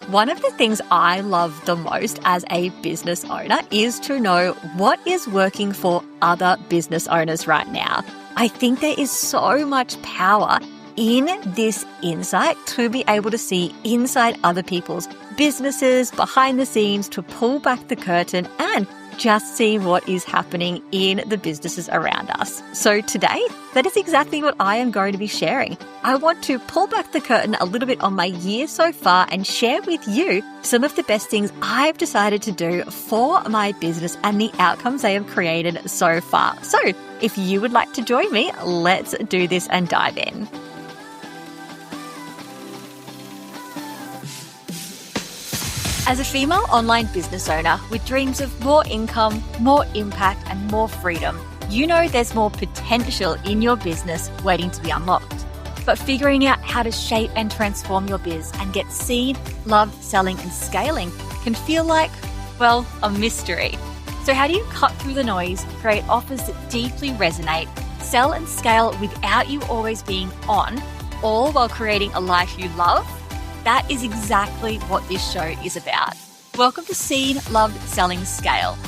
One of the things I love the most as a business owner is to know what is working for other business owners right now. I think there is so much power in this insight to be able to see inside other people's businesses, behind the scenes, to pull back the curtain and just see what is happening in the businesses around us. So today, that is exactly what I am going to be sharing. I want to pull back the curtain a little bit on my year so far and share with you some of the best things I've decided to do for my business and the outcomes they have created so far. So if you would like to join me, let's do this and dive in. As a female online business owner with dreams of more income, more impact, and more freedom, you know there's more potential in your business waiting to be unlocked. But figuring out how to shape and transform your biz and get seen, loved, selling, and scaling can feel like, well, a mystery. So how do you cut through the noise, create offers that deeply resonate, sell and scale without you always being on, all while creating a life you love? That is exactly what this show is about. Welcome to Seen, Loved, Selling, Scale.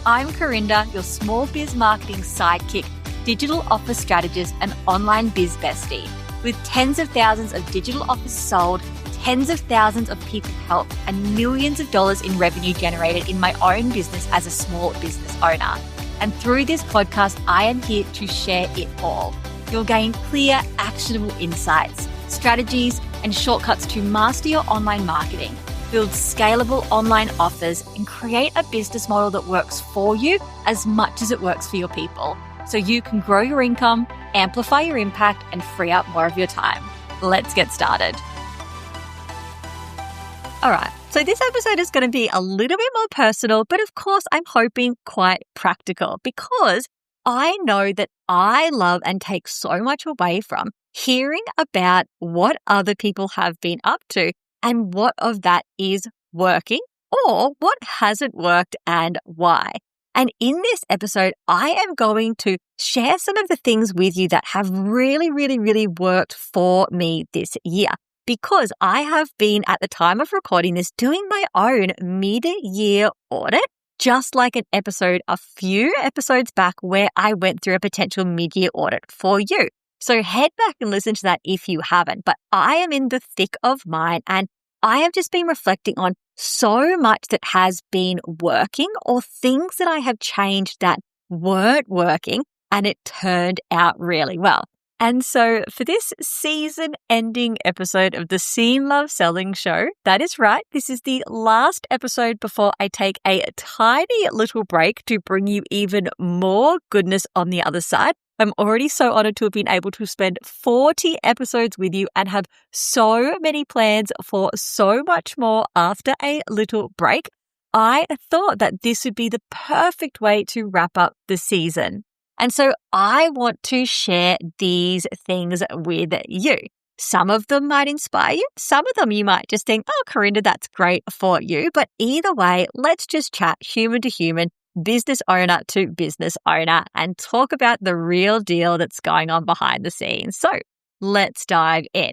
I'm Corinda, your small biz marketing sidekick, digital office strategist, and online biz bestie. With tens of thousands of digital offers sold, tens of thousands of people helped, and millions of dollars in revenue generated in my own business as a small business owner. And through this podcast, I am here to share it all. You'll gain clear, actionable insights, strategies, and shortcuts to master your online marketing, build scalable online offers, and create a business model that works for you as much as it works for your people, so you can grow your income, amplify your impact, and free up more of your time. Let's get started. All right, so this episode is going to be a little bit more personal, but of course, I'm hoping quite practical, because I know that I love and take so much away from hearing about what other people have been up to and what of that is working or what hasn't worked and why. And in this episode, I am going to share some of the things with you that have really, really, really worked for me this year, because I have been, at the time of recording this, doing my own mid-year audit, just like an episode a few episodes back where I went through a potential mid-year audit for you. So head back and listen to that if you haven't. But I am in the thick of mine, and I have just been reflecting on so much that has been working, or things that I have changed that weren't working and it turned out really well. And so for this season-ending episode of the Seen, Love, Selling show, that is right, this is the last episode before I take a tiny little break to bring you even more goodness on the other side. I'm already so honored to have been able to spend 40 episodes with you and have so many plans for so much more after a little break. I thought that this would be the perfect way to wrap up the season. And so I want to share these things with you. Some of them might inspire you. Some of them you might just think, oh, Corinda, that's great for you. But either way, let's just chat human to human, business owner to business owner, and talk about the real deal that's going on behind the scenes. So let's dive in.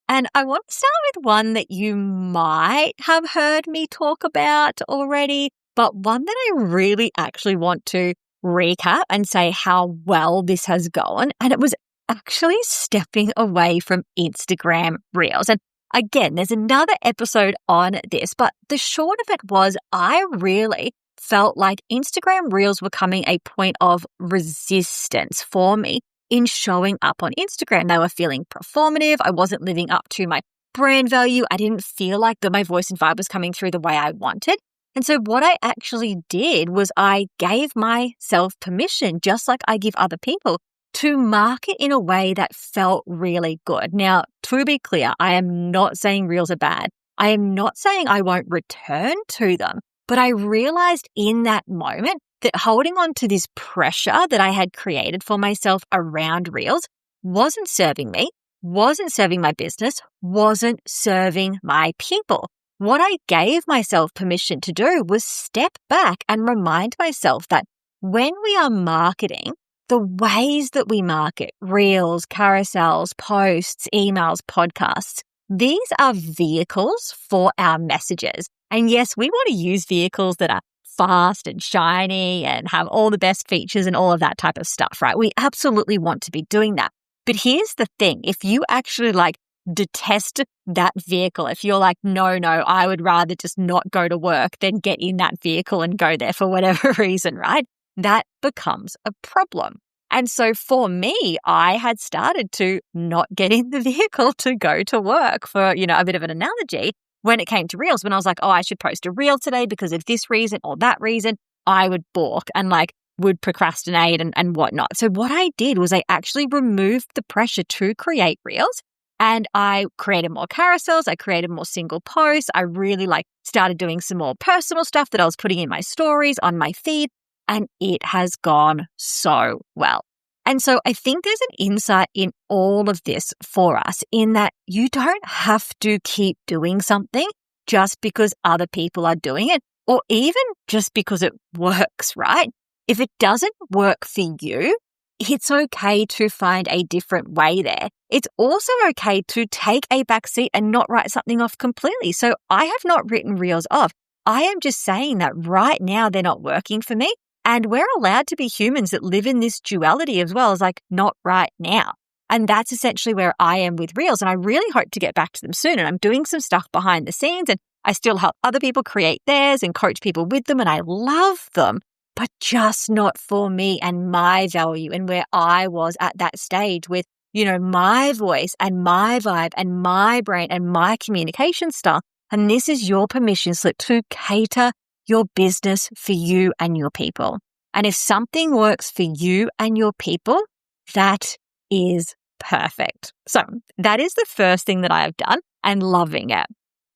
And I want to start with one that you might have heard me talk about already, but one that I really actually want to recap and say how well this has gone. And it was actually stepping away from Instagram Reels. And again, there's another episode on this, but the short of it was I really felt like Instagram Reels were becoming a point of resistance for me in showing up on Instagram. They were feeling performative. I wasn't living up to my brand value. I didn't feel like that my voice and vibe was coming through the way I wanted. And so what I actually did was I gave myself permission, just like I give other people, to market in a way that felt really good. Now, to be clear, I am not saying Reels are bad. I am not saying I won't return to them. But I realized in that moment that holding on to this pressure that I had created for myself around Reels wasn't serving me, wasn't serving my business, wasn't serving my people. What I gave myself permission to do was step back and remind myself that when we are marketing, the ways that we market, Reels, carousels, posts, emails, podcasts, these are vehicles for our messages. And yes, we want to use vehicles that are fast and shiny and have all the best features and all of that type of stuff, right? We absolutely want to be doing that. But here's the thing. If you actually detest that vehicle, if you're like, no, I would rather just not go to work than get in that vehicle and go there for whatever reason, right? That becomes a problem. And so for me, I had started to not get in the vehicle to go to work for, a bit of an analogy when it came to reels. When I was like, oh, I should post a reel today because of this reason or that reason, I would balk and would procrastinate and whatnot. So what I did was I actually removed the pressure to create reels. And I created more carousels. I created more single posts. I really started doing some more personal stuff that I was putting in my stories on my feed. And it has gone so well. And so I think there's an insight in all of this for us in that you don't have to keep doing something just because other people are doing it or even just because it works, right? If it doesn't work for you, it's okay to find a different way there. It's also okay to take a back seat and not write something off completely. So I have not written reels off. I am just saying that right now they're not working for me. And we're allowed to be humans that live in this duality as well as not right now. And that's essentially where I am with reels. And I really hope to get back to them soon. And I'm doing some stuff behind the scenes and I still help other people create theirs and coach people with them. And I love them, but just not for me and my value and where I was at that stage with, my voice and my vibe and my brain and my communication style. And this is your permission slip to cater your business for you and your people. And if something works for you and your people, that is perfect. So that is the first thing that I have done and loving it.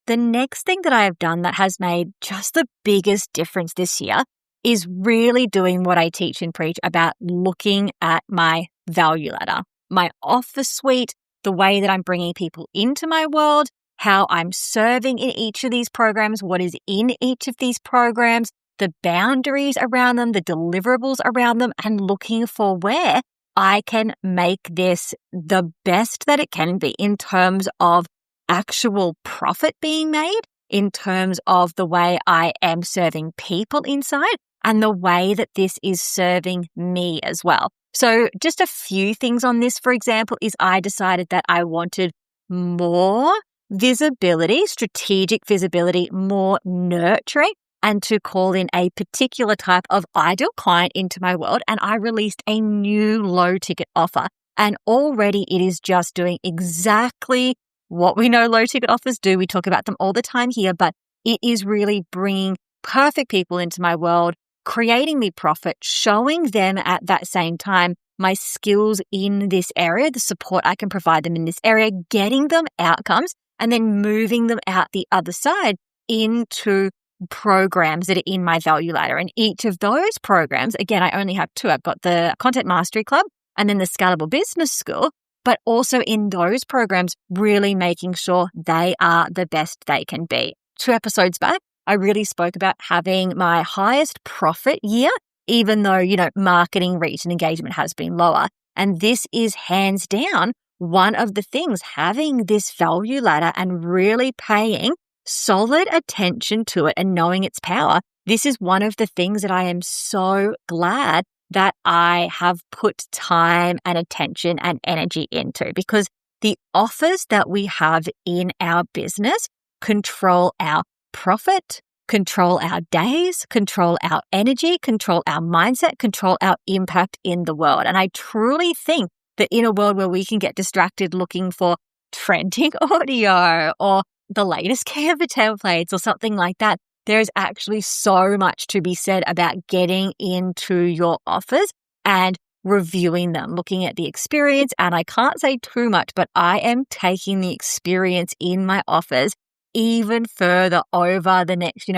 The next thing that I have done that has made just the biggest difference this year is really doing what I teach and preach about looking at my value ladder, my offer suite, the way that I'm bringing people into my world, how I'm serving in each of these programs, what is in each of these programs, the boundaries around them, the deliverables around them, and looking for where I can make this the best that it can be in terms of actual profit being made, in terms of the way I am serving people inside, and the way that this is serving me as well. So just a few things on this, for example, is I decided that I wanted more visibility, strategic visibility, more nurturing, and to call in a particular type of ideal client into my world. And I released a new low ticket offer. And already it is just doing exactly what we know low ticket offers do. We talk about them all the time here, but it is really bringing perfect people into my world, creating me profit, showing them at that same time my skills in this area, the support I can provide them in this area, getting them outcomes, and then moving them out the other side into programs that are in my value ladder. And each of those programs, again, I only have two. I've got the Content Mastery Club and then the Scalable Business School, but also in those programs, really making sure they are the best they can be. 2 episodes back, I really spoke about having my highest profit year, even though, marketing reach and engagement has been lower. And this is hands down one of the things, having this value ladder and really paying solid attention to it and knowing its power. This is one of the things that I am so glad that I have put time and attention and energy into, because the offers that we have in our business control our profit, control our days, control our energy, control our mindset, control our impact in the world. And I truly think that in a world where we can get distracted looking for trending audio or the latest Canva templates or something like that, there is actually so much to be said about getting into your offers and reviewing them, looking at the experience. And I can't say too much, but I am taking the experience in my offers even further over the next,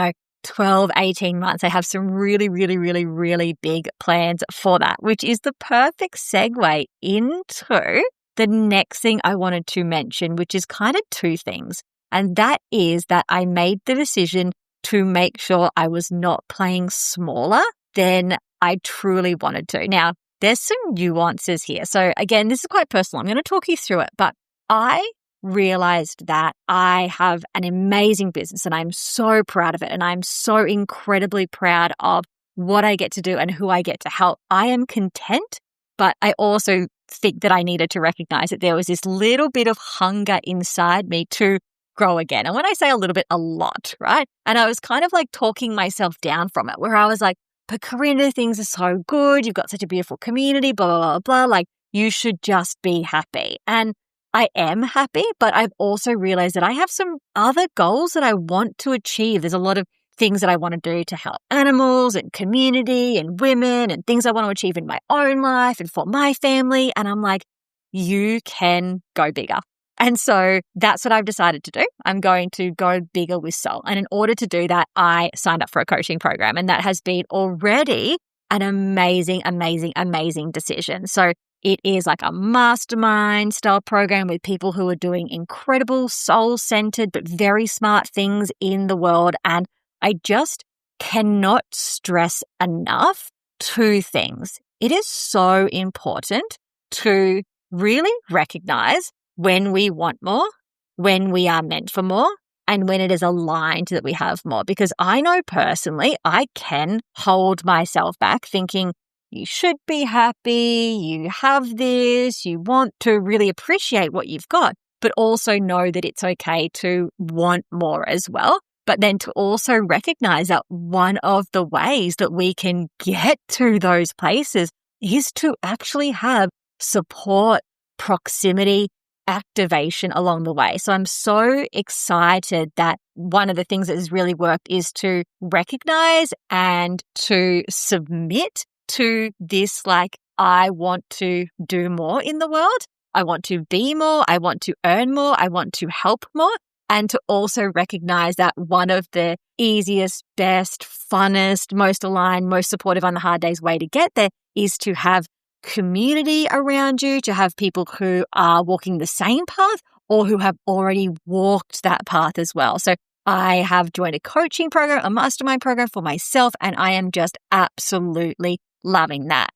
12, 18 months. I have some really, really, really, really big plans for that, which is the perfect segue into the next thing I wanted to mention, which is kind of 2 things. And that is that I made the decision to make sure I was not playing smaller than I truly wanted to. Now, there's some nuances here. So again, this is quite personal. I'm going to talk you through it, but I realized that I have an amazing business and I'm so proud of it. And I'm so incredibly proud of what I get to do and who I get to help. I am content, but I also think that I needed to recognize that there was this little bit of hunger inside me to grow again. And when I say a little bit, a lot, right? And I was kind of like talking myself down from it, where I was like, but Corinna, things are so good. You've got such a beautiful community, blah, blah, blah, blah. Like, you should just be happy. And I am happy, but I've also realized that I have some other goals that I want to achieve. There's a lot of things that I want to do to help animals and community and women and things I want to achieve in my own life and for my family. And I'm like, you can go bigger. And so that's what I've decided to do. I'm going to go bigger with soul. And in order to do that, I signed up for a coaching program. And that has been already an amazing, amazing, amazing decision. So it is like a mastermind style program with people who are doing incredible soul-centered but very smart things in the world. And I just cannot stress enough two things. It is so important to really recognize when we want more, when we are meant for more, and when it is aligned that we have more. Because I know personally, I can hold myself back thinking, you should be happy, you have this, you want to really appreciate what you've got, but also know that it's okay to want more as well. But then to also recognize that one of the ways that we can get to those places is to actually have support, proximity, activation along the way. So I'm so excited that one of the things that has really worked is to recognize and to submit to this, like, I want to do more in the world. I want to be more. I want to earn more. I want to help more. And to also recognize that one of the easiest, best, funnest, most aligned, most supportive on the hard days way to get there is to have community around you, to have people who are walking the same path or who have already walked that path as well. So I have joined a coaching program, a mastermind program for myself, and I am just absolutely loving that.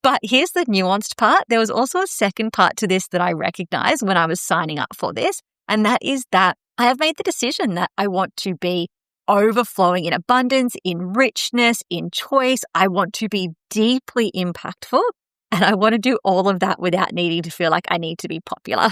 But here's the nuanced part. There was also a second part to this that I recognized when I was signing up for this, and that is that I have made the decision that I want to be overflowing in abundance, in richness, in choice. I want to be deeply impactful, and I want to do all of that without needing to feel like I need to be popular.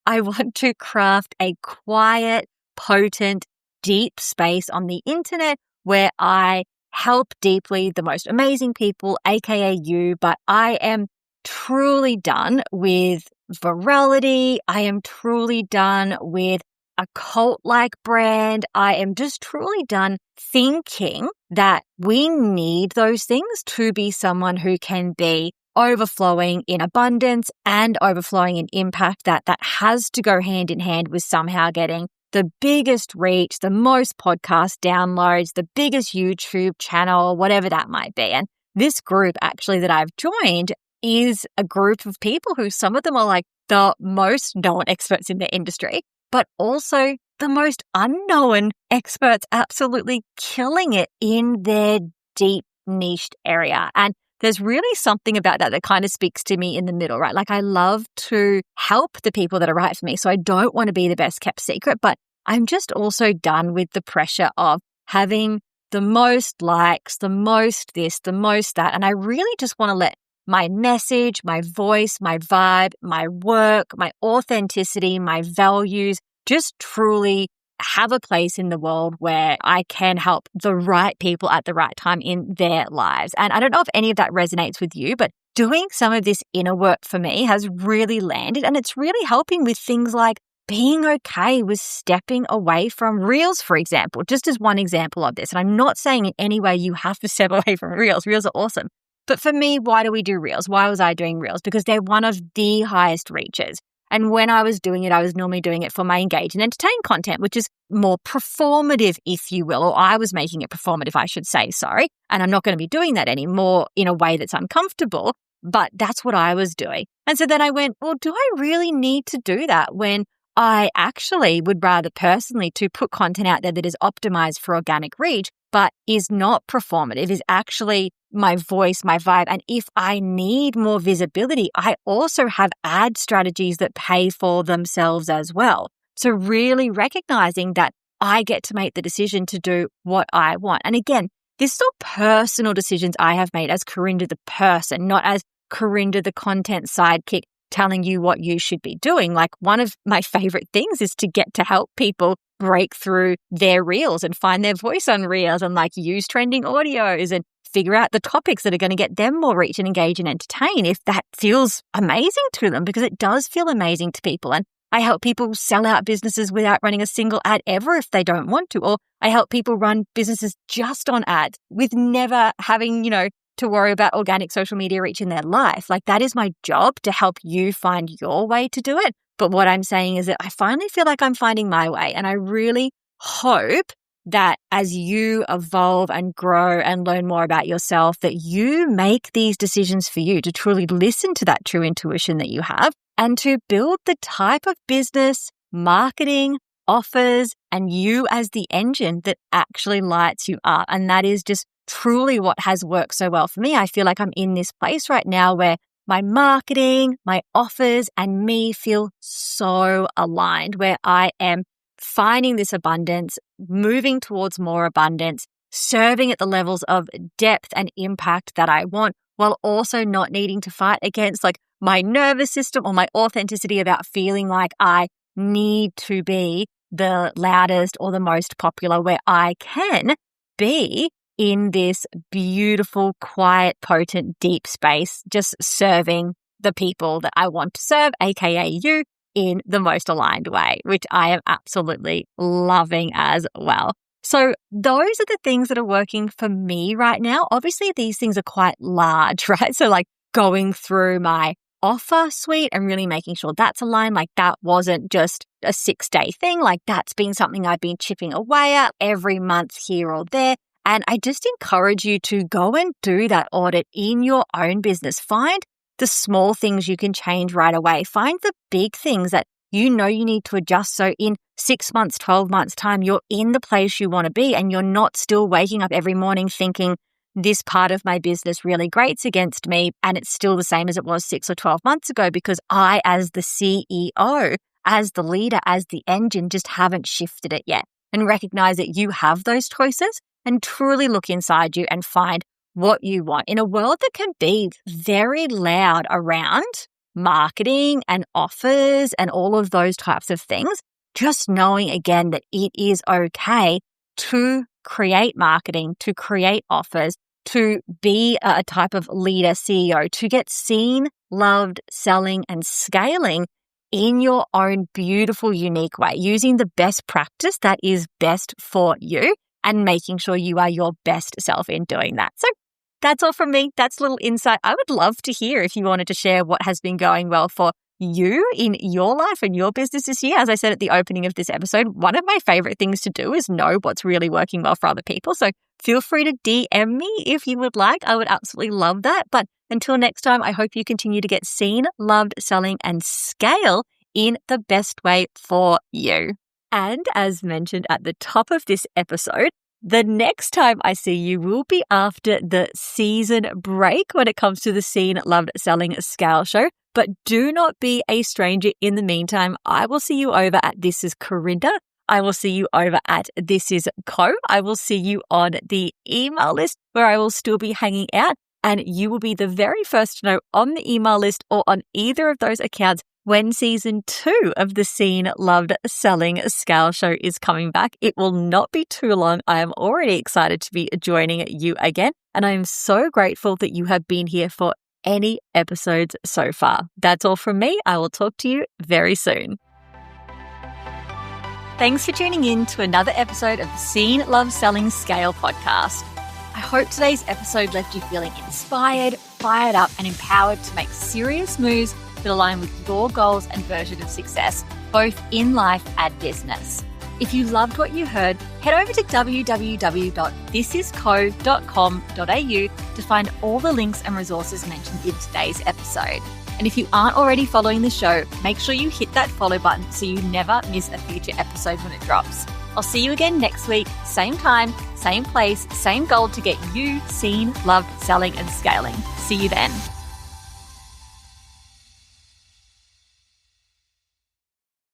I want to craft a quiet, potent, deep space on the internet where I help deeply the most amazing people, aka you, but I am truly done with virality. I am truly done with a cult-like brand. I am just truly done thinking that we need those things to be someone who can be overflowing in abundance and overflowing in impact. That has to go hand in hand with somehow getting the biggest reach, the most podcast downloads, the biggest YouTube channel, whatever that might be. And this group actually that I've joined is a group of people who some of them are like the most known experts in their industry, but also the most unknown experts absolutely killing it in their deep niched area. And there's really something about that kind of speaks to me in the middle, right? Like I love to help the people that are right for me. So I don't want to be the best kept secret, but I'm just also done with the pressure of having the most likes, the most this, the most that. And I really just want to let my message, my voice, my vibe, my work, my authenticity, my values just truly have a place in the world where I can help the right people at the right time in their lives. And I don't know if any of that resonates with you, but doing some of this inner work for me has really landed, and it's really helping with things like being okay with stepping away from Reels, for example, just as one example of this. And I'm not saying in any way you have to step away from Reels. Reels are awesome. But for me, why do we do Reels? Why was I doing Reels? Because they're one of the highest reaches. And when I was doing it, I was normally doing it for my engage and entertain content, which is more performative, if you will, or I was making it performative, I should say, sorry. And I'm not going to be doing that anymore in a way that's uncomfortable, but that's what I was doing. And so then I went, well, do I really need to do that when I actually would rather personally to put content out there that is optimized for organic reach, but is not performative, is actually my voice, my vibe. And if I need more visibility, I also have ad strategies that pay for themselves as well. So really recognizing that I get to make the decision to do what I want. And again, this is all personal decisions I have made as Corinda the person, not as Corinda the content sidekick telling you what you should be doing. Like, one of my favorite things is to get to help people break through their reels and find their voice on reels and like use trending audios and figure out the topics that are going to get them more reach and engage and entertain if that feels amazing to them, because it does feel amazing to people. And I help people sell out businesses without running a single ad ever if they don't want to. Or I help people run businesses just on ads with never having, to worry about organic social media reach in their life. Like, that is my job, to help you find your way to do it. But what I'm saying is that I finally feel like I'm finding my way. And I really hope that as you evolve and grow and learn more about yourself, that you make these decisions for you, to truly listen to that true intuition that you have and to build the type of business, marketing, offers, and you as the engine that actually lights you up. And that is just truly what has worked so well for me. I feel like I'm in this place right now where my marketing, my offers, and me feel so aligned, where I am finding this abundance, moving towards more abundance, serving at the levels of depth and impact that I want, while also not needing to fight against like my nervous system or my authenticity about feeling like I need to be the loudest or the most popular, where I can be in this beautiful, quiet, potent, deep space, just serving the people that I want to serve, aka you, in the most aligned way, which I am absolutely loving as well. So those are the things that are working for me right now. Obviously, these things are quite large, right? So like going through my offer suite and really making sure that's aligned. Like, that wasn't just a 6-day thing. Like, that's been something I've been chipping away at every month here or there. And I just encourage you to go and do that audit in your own business. Find the small things you can change right away. Find the big things that you know you need to adjust. So in 6 months, 12 months time, you're in the place you want to be and you're not still waking up every morning thinking this part of my business really grates against me and it's still the same as it was 6 or 12 months ago, because I, as the CEO, as the leader, as the engine, just haven't shifted it yet. And recognize that you have those choices and truly look inside you and find what you want in a world that can be very loud around marketing and offers and all of those types of things. Just knowing again that it is okay to create marketing, to create offers, to be a type of leader, CEO, to get seen, loved, selling, and scaling in your own beautiful, unique way, using the best practice that is best for you and making sure you are your best self in doing that. So that's all from me. That's a little insight. I would love to hear if you wanted to share what has been going well for you in your life and your business this year. As I said at the opening of this episode, one of my favorite things to do is know what's really working well for other people. So feel free to DM me if you would like. I would absolutely love that. But until next time, I hope you continue to get seen, loved, selling, and scale in the best way for you. And as mentioned at the top of this episode, the next time I see you will be after the season break when it comes to the Seen, Loved, Selling, Scale show. But do not be a stranger in the meantime. I will see you over at This Is Corinda. I will see you over at This Is Co. I will see you on the email list where I will still be hanging out. And you will be the very first to know on the email list or on either of those accounts when season 2 of the Seen, Loved, Selling, Scale show is coming back. It will not be too long. I am already excited to be joining you again. And I am so grateful that you have been here for any episodes so far. That's all from me. I will talk to you very soon. Thanks for tuning in to another episode of the Seen, Love, Selling, Scale podcast. I hope today's episode left you feeling inspired, fired up, and empowered to make serious moves that align with your goals and version of success, both in life and business. If you loved what you heard, head over to www.thisisco.com.au to find all the links and resources mentioned in today's episode. And if you aren't already following the show, make sure you hit that follow button so you never miss a future episode when it drops. I'll see you again next week, same time, same place, same goal to get you seen, loved, selling, and scaling. See you then.